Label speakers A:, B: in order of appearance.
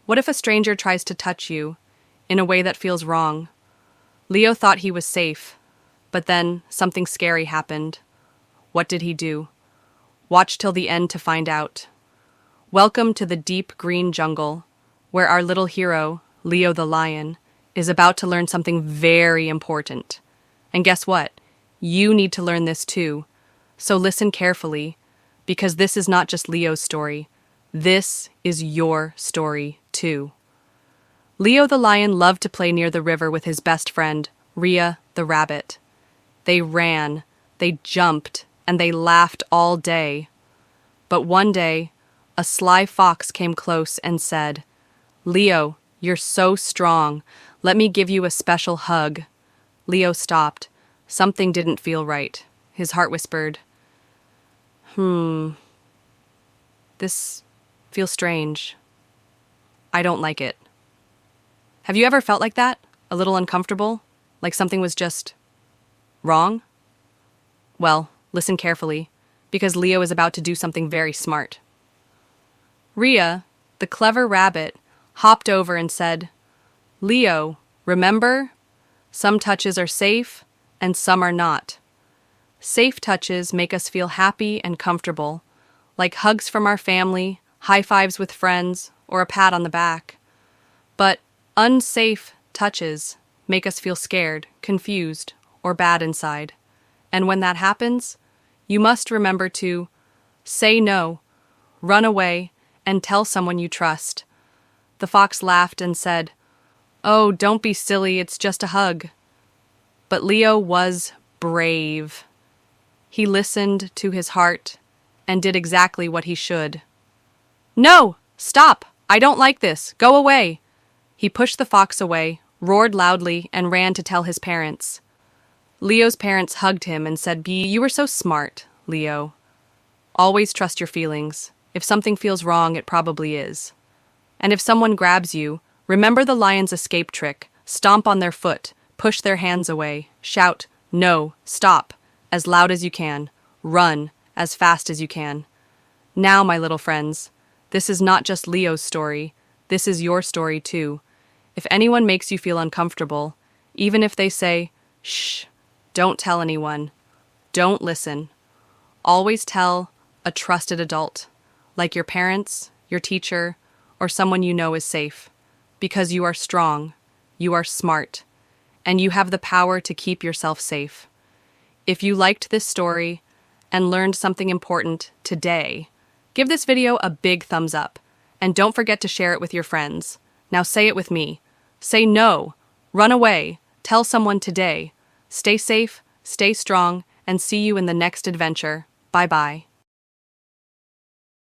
A: What if a stranger tries to touch you in a way that feels wrong? Leo thought he was safe, but then something scary happened. What did he do? Watch till the end to find out. Welcome to the deep green jungle, where our little hero, Leo the lion, is about to learn something very important. And guess what? You need to learn this too. So listen carefully, because this is not just Leo's story. This is your story too. Leo the lion loved to play near the river with his best friend, Rhea the rabbit. They ran, they jumped, and they laughed all day. But one day, a sly fox came close and said, "Leo, you're so strong. Let me give you a special hug." Leo stopped. Something didn't feel right. His heart whispered, This feels strange. I don't like it. Have you ever felt like that? A little uncomfortable? Like something was just wrong? Well, listen carefully, because Leo is about to do something very smart. Rhea, the clever rabbit, hopped over and said, "Leo, remember? Some touches are safe and some are not. Safe touches make us feel happy and comfortable, like hugs from our family, high fives with friends, or a pat on the back. But unsafe touches make us feel scared, confused, or bad inside. And when that happens, you must remember to say no, run away, and tell someone you trust." The fox laughed and said, "Oh, don't be silly, it's just a hug." But Leo was brave. He listened to his heart and did exactly what he should. "No! Stop! I don't like this! Go away!" He pushed the fox away, roared loudly, and ran to tell his parents. Leo's parents hugged him and said, "You were so smart, Leo. Always trust your feelings. If something feels wrong, it probably is. And if someone grabs you, remember the lion's escape trick. Stomp on their foot, push their hands away, shout, 'No, stop,' as loud as you can. Run as fast as you can." Now, my little friends, this is not just Leo's story. This is your story too. If anyone makes you feel uncomfortable, even if they say, "Shh, don't tell anyone," don't listen. Always tell a trusted adult, like your parents, your teacher, or someone you know is safe, because you are strong, you are smart, and you have the power to keep yourself safe. If you liked this story and learned something important today, give this video a big thumbs up, and don't forget to share it with your friends. Now say it with me. Say no, run away, tell someone today. Stay safe, stay strong, and see you in the next adventure. Bye-bye.